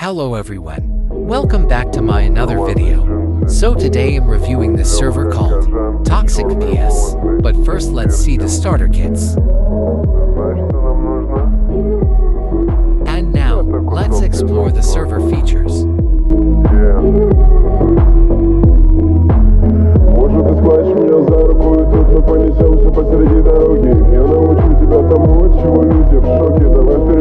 Hello everyone. Welcome back to my another video. So today I'm reviewing this server called Toxic PS. But first let's see the starter kits. And now, let's explore the server features. Может, ты схватишь меня за руку, и тут мы понесемся посреди дороги. Я научу тебя тому, от чего люди в шоке. Давай